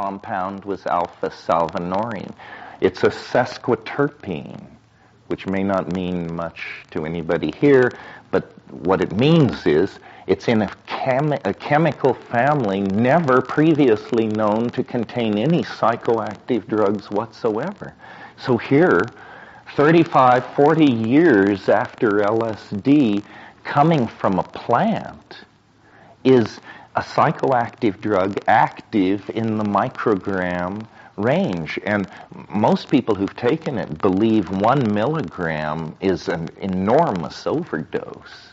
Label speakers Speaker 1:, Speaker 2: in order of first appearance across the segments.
Speaker 1: compound was alpha-salvinorin. It's a sesquiterpene, which may not mean much to anybody here, but what it means is it's in a chemical family never previously known to contain any psychoactive drugs whatsoever. So here, 35, 40 years after LSD, coming from a plant, is a psychoactive drug active in the microgram range. And most people who've taken it believe 1 milligram is an enormous overdose.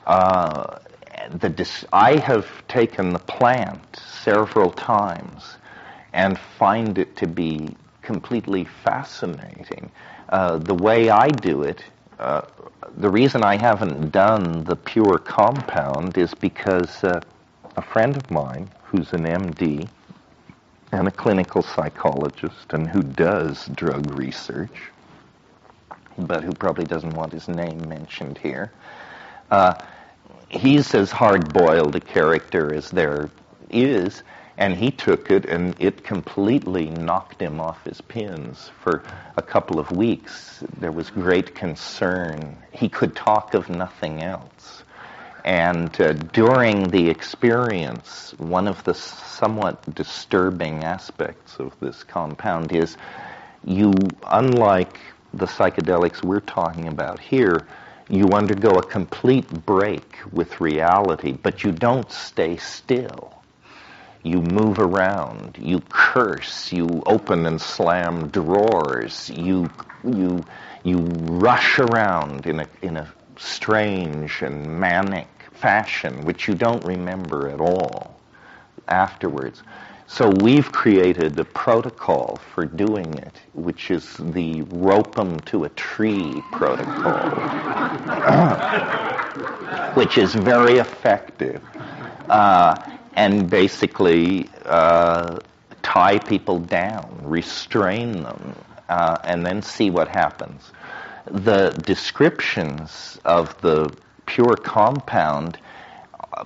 Speaker 1: I have taken the plant several times and find it to be completely fascinating. The way I do it, the reason I haven't done the pure compound is because a friend of mine who's an MD and a clinical psychologist and who does drug research, but who probably doesn't want his name mentioned here, he's as hard-boiled a character as there is, and he took it, and it completely knocked him off his pins for a couple of weeks. There was great concern. He could talk of nothing else. And during the experience, one of the somewhat disturbing aspects of this compound is you, unlike the psychedelics we're talking about here, you undergo a complete break with reality, but you don't stay still. You move around, you curse, you open and slam drawers, you rush around in a strange and manic fashion, which you don't remember at all afterwards. So we've created a protocol for doing it, which is the rope 'em to a tree protocol, which is very effective. And basically tie people down, restrain them, and then see what happens. The descriptions of the pure compound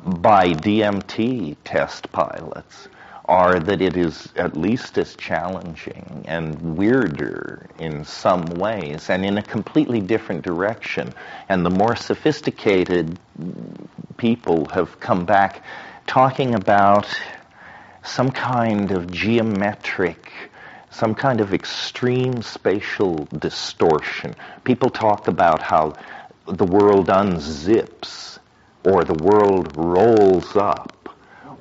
Speaker 1: by DMT test pilots are that it is at least as challenging and weirder in some ways and in a completely different direction. And the more sophisticated people have come back talking about some kind of geometric, some kind of extreme spatial distortion. People talk about how the world unzips, or the world rolls up,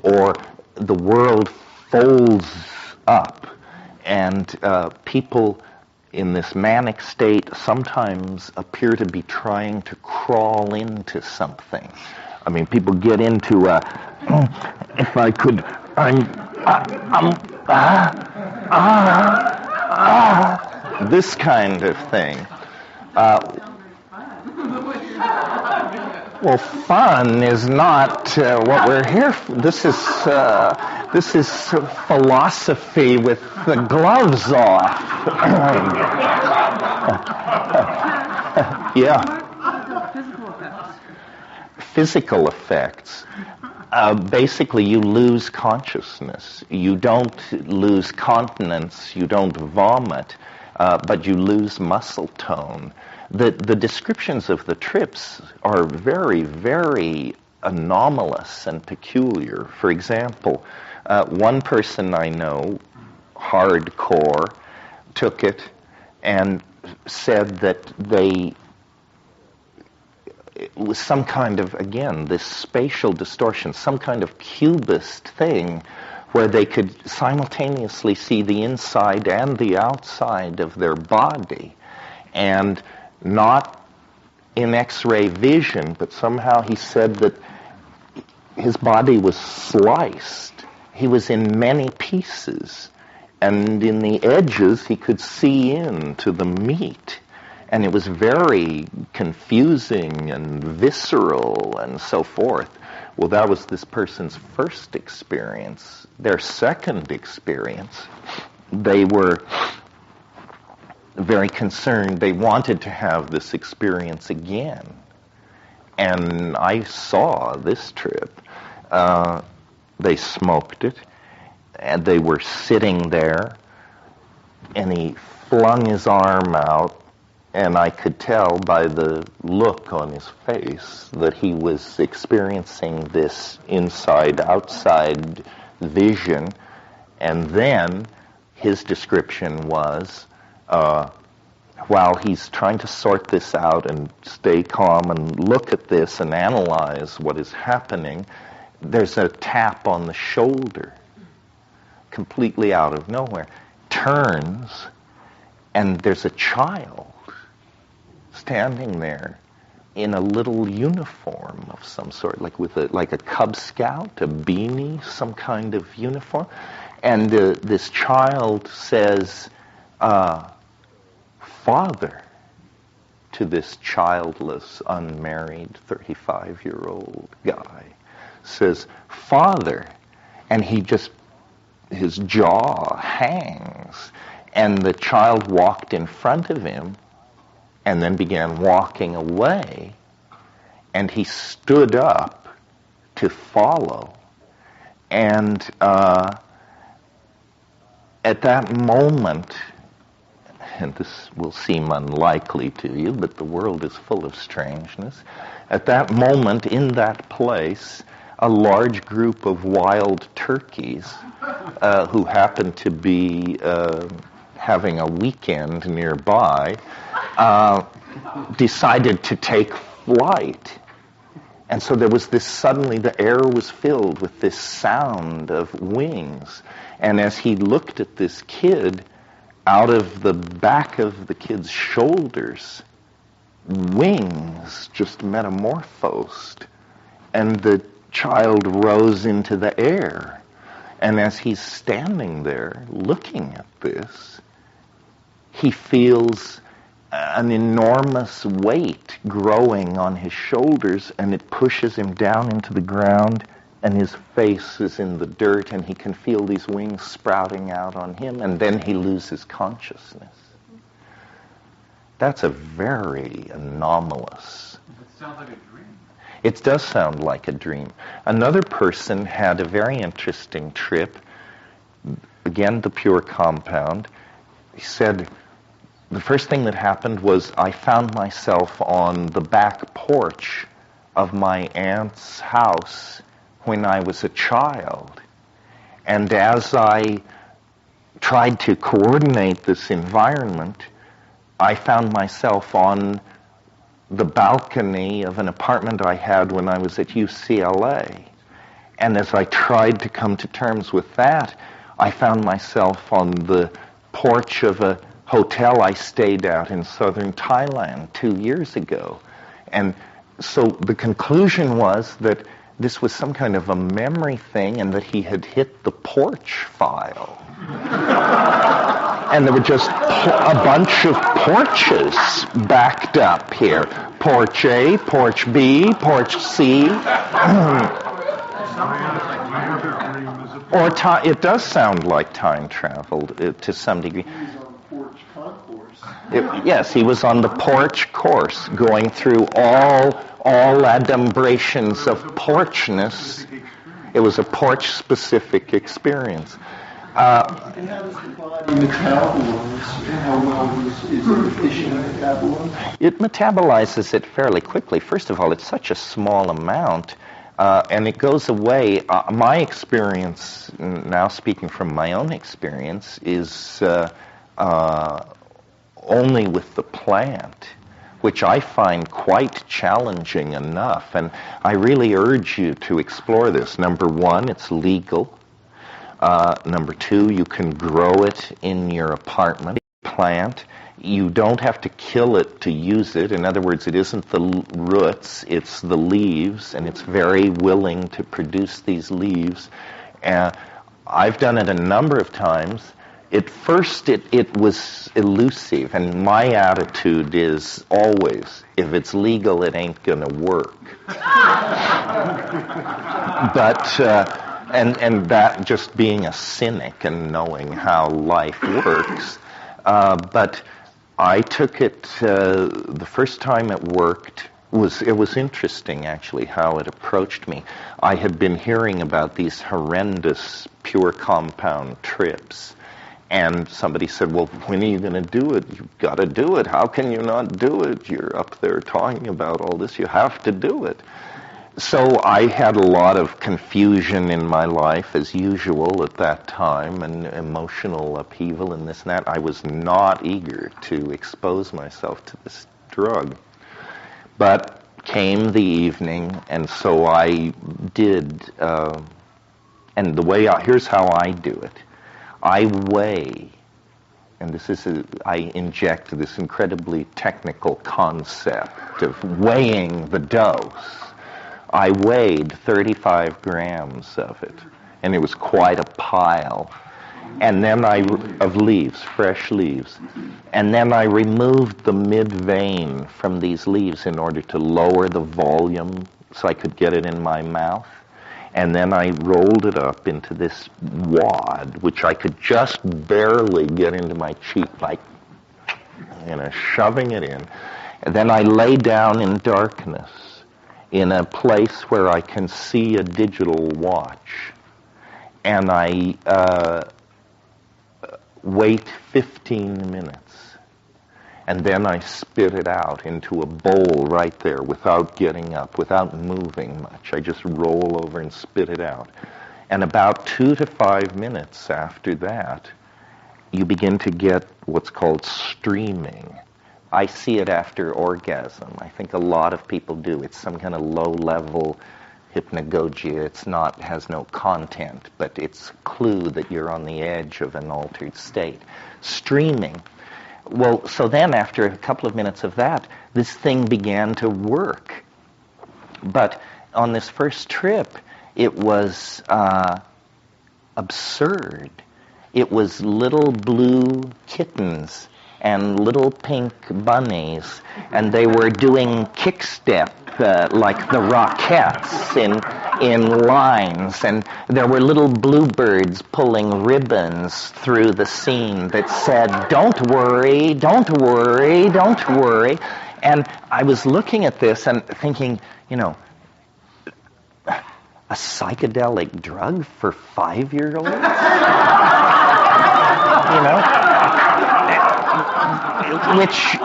Speaker 1: or the world folds up. And people in this manic state sometimes appear to be trying to crawl into something. I mean, people get into if I could, this kind of thing. Well, fun is not what we're here for. This is philosophy with the gloves off. Yeah. Physical effects. Basically, you lose consciousness. You don't lose continence. You don't vomit, but you lose muscle tone. The descriptions of the trips are very, very anomalous and peculiar. For example, one person I know, hardcore, took it and said that it was some kind of, again, this spatial distortion, some kind of cubist thing where they could simultaneously see the inside and the outside of their body. And not in X-ray vision, but somehow he said that his body was sliced. He was in many pieces. And in the edges, he could see into the meat. And it was very confusing and visceral and so forth. Well, that was this person's first experience. Their second experience, they were very concerned. They wanted to have this experience again. And I saw this trip. They smoked it. and they were sitting there, and he flung his arm out, and I could tell by the look on his face that he was experiencing this inside-outside vision. And then his description was, while he's trying to sort this out and stay calm and look at this and analyze what is happening, there's a tap on the shoulder, completely out of nowhere. Turns, and there's a child standing there in a little uniform of some sort, like with like a Cub Scout, a beanie, some kind of uniform. And this child says, Father, to this childless, unmarried, 35-year-old guy. Says, Father. And he just, his jaw hangs. And the child walked in front of him and then began walking away. And he stood up to follow. And at that moment, and this will seem unlikely to you, but the world is full of strangeness. At that moment, in that place, a large group of wild turkeys who happened to be having a weekend nearby decided to take flight. And so there was this, suddenly the air was filled with this sound of wings. And as he looked at this kid, out of the back of the kid's shoulders, wings just metamorphosed. And the child rose into the air. And as he's standing there looking at this, he feels an enormous weight growing on his shoulders, and it pushes him down into the ground, and his face is in the dirt, and he can feel these wings sprouting out on him, and then he loses consciousness. That's a very anomalous.
Speaker 2: It sounds like a dream.
Speaker 1: It does sound like a dream. Another person had a very interesting trip. Again, the pure compound. He said, the first thing that happened was I found myself on the back porch of my aunt's house when I was a child. And as I tried to coordinate this environment, I found myself on the balcony of an apartment I had when I was at UCLA. And as I tried to come to terms with that, I found myself on the porch of a hotel I stayed at in southern Thailand 2 years ago. And so the conclusion was that this was some kind of a memory thing and that he had hit the porch file. And there were just a bunch of porches backed up here. Porch A, Porch B, Porch C. Or it does sound like time travel to some degree. Yes, he was on the porch course, going through all adumbrations of porchness. It was a porch-specific experience.
Speaker 3: How does the body metabolize? How well is it efficient metabolism?
Speaker 1: It metabolizes it fairly quickly. First of all, it's such a small amount, and it goes away. My experience, now speaking from my own experience, is only with the plant, which I find quite challenging enough. And I really urge you to explore this. Number one, it's legal. Number two, you can grow it in your apartment. Plant. You don't have to kill it to use it. In other words, it isn't the roots, it's the leaves, and it's very willing to produce these leaves. I've done it a number of times. At first, it was elusive, and my attitude is always, if it's legal, it ain't going to work. But and that just being a cynic and knowing how life works. But I took it the first time it worked. It was interesting, actually, how it approached me. I had been hearing about these horrendous pure compound trips, and somebody said, well, when are you going to do it? You've got to do it. How can you not do it? You're up there talking about all this. You have to do it. So I had a lot of confusion in my life, as usual at that time, and emotional upheaval and this and that. I was not eager to expose myself to this drug. But came the evening, and so I did. And here's how I do it. I weigh, and I inject this incredibly technical concept of weighing the dose. I weighed 35 grams of it, and it was quite a pile. And then of leaves, fresh leaves. And then I removed the mid-vein from these leaves in order to lower the volume so I could get it in my mouth. And then I rolled it up into this wad, which I could just barely get into my cheek by, shoving it in. And then I lay down in darkness in a place where I can see a digital watch. And I wait 15 minutes. And then I spit it out into a bowl right there without getting up, without moving much. I just roll over and spit it out. And about 2 to 5 minutes after that, you begin to get what's called streaming. I see it after orgasm. I think a lot of people do. It's some kind of low-level hypnagogia. Has no content, but it's a clue that you're on the edge of an altered state. Streaming. Well, so then after a couple of minutes of that, this thing began to work. But on this first trip, it was absurd. It was little blue kittens and little pink bunnies, and they were doing kick-step like the Rockettes in lines, and there were little bluebirds pulling ribbons through the scene that said, "Don't worry, don't worry, don't worry." And I was looking at this and thinking, a psychedelic drug for 5-year-olds? Which,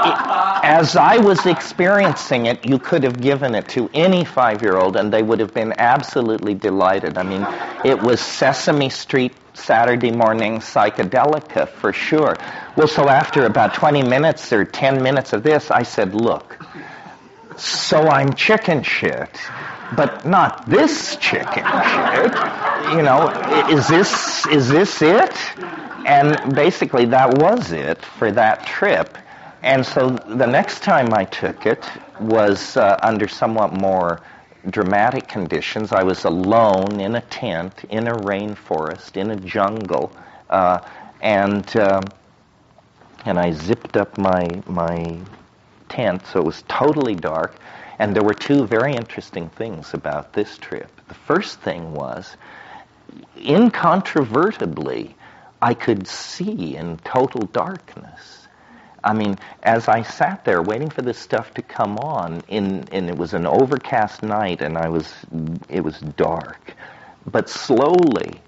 Speaker 1: as I was experiencing it, you could have given it to any 5-year-old and they would have been absolutely delighted. I mean, it was Sesame Street Saturday morning psychedelica for sure. Well, so after about 20 minutes or 10 minutes of this, I said, look, so I'm chicken shit, but not this chicken shit. Is this it? And basically that was it for that trip. And so the next time I took it was under somewhat more dramatic conditions. I was alone in a tent, in a rainforest, in a jungle, and I zipped up my tent so it was totally dark. And there were two very interesting things about this trip. The first thing was, incontrovertibly, I could see in total darkness. I mean, as I sat there waiting for this stuff to come on, and it was an overcast night, and it was dark, but slowly,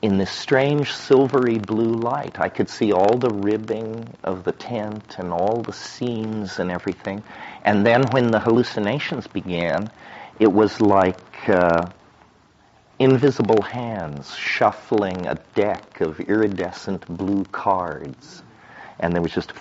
Speaker 1: in this strange silvery blue light, I could see all the ribbing of the tent and all the scenes and everything. And then when the hallucinations began, it was like invisible hands shuffling a deck of iridescent blue cards. And there was just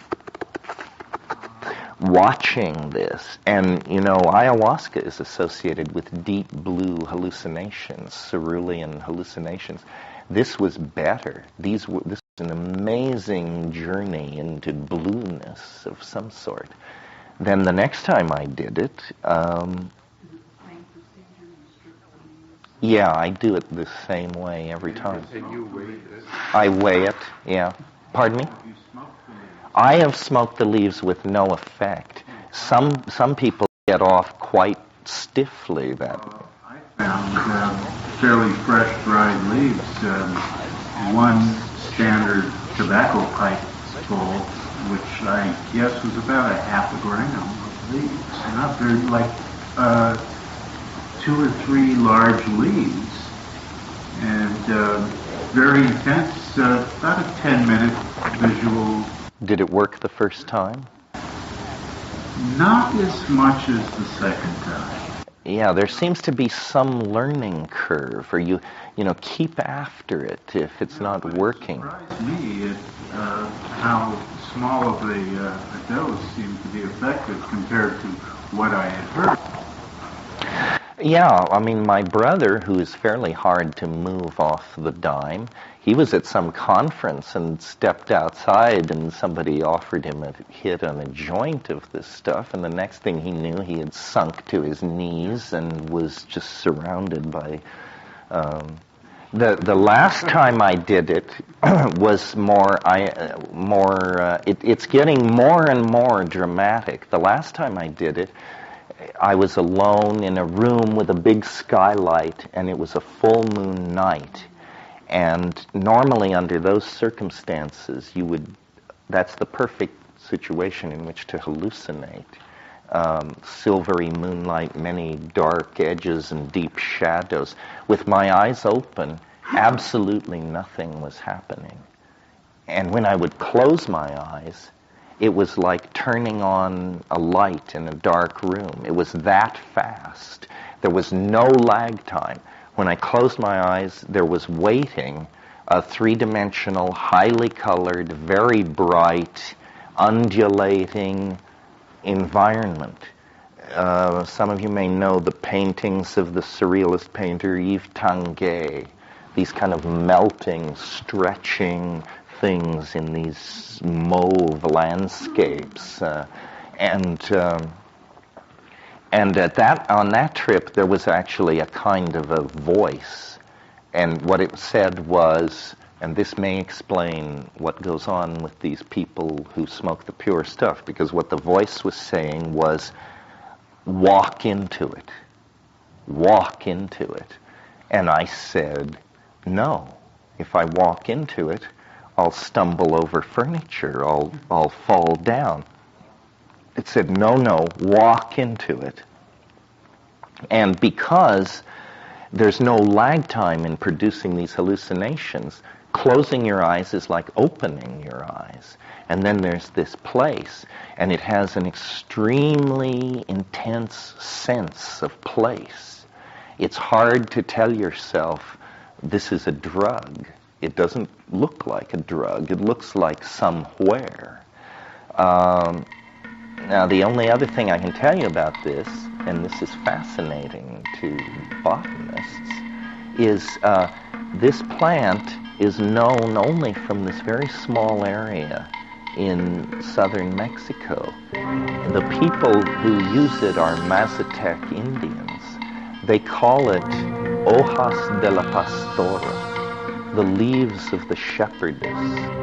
Speaker 1: watching this. And, ayahuasca is associated with deep blue hallucinations, cerulean hallucinations. This was better. This was an amazing journey into blueness of some sort. Then the next time I did it, yeah, I do it the same way every time.
Speaker 2: And you weigh it?
Speaker 1: I weigh it, yeah. Pardon me? I have smoked the leaves with no effect. Some people get off quite stiffly that way.
Speaker 2: I found fairly fresh dried leaves. One standard tobacco pipe full, which I guess was about a half a gram. leaves, not very, like 2 or 3 large leaves, and very intense, about a 10-minute visual.
Speaker 1: Did it work the first time?
Speaker 2: Not as much as the second time.
Speaker 1: Yeah, there seems to be some learning curve, or you keep after it if it's not working.
Speaker 2: It surprised me how small of a dose seemed to be effective compared to what I had heard.
Speaker 1: Yeah, I mean, my brother, who is fairly hard to move off the dime, he was at some conference and stepped outside and somebody offered him a hit on a joint of this stuff, and the next thing he knew, he had sunk to his knees and was just surrounded by... The last time I did it was it's getting more and more dramatic. The last time I did it, I was alone in a room with a big skylight, and it was a full moon night. And normally under those circumstances, that's the perfect situation in which to hallucinate. Silvery moonlight, many dark edges and deep shadows. With my eyes open, absolutely nothing was happening. And when I would close my eyes, it was like turning on a light in a dark room. It was that fast. There was no lag time. When I closed my eyes, there was waiting a 3-dimensional, highly colored, very bright, undulating environment. Some of you may know the paintings of the Surrealist painter Yves Tanguy. These kind of melting, stretching things in these mauve landscapes, and on that trip there was actually a kind of a voice, and what it said was, and this may explain what goes on with these people who smoke the pure stuff, because what the voice was saying was, walk into it, and I said, no, if I walk into it, I'll stumble over furniture, I'll fall down. It said, no, walk into it. And because there's no lag time in producing these hallucinations, closing your eyes is like opening your eyes. And then there's this place, and it has an extremely intense sense of place. It's hard to tell yourself, this is a drug. It doesn't look like a drug. It looks like somewhere. Now, the only other thing I can tell you about this, and this is fascinating to botanists, is this plant is known only from this very small area in southern Mexico. The people who use it are Mazatec Indians. They call it hojas de la pastora, the leaves of the shepherdess.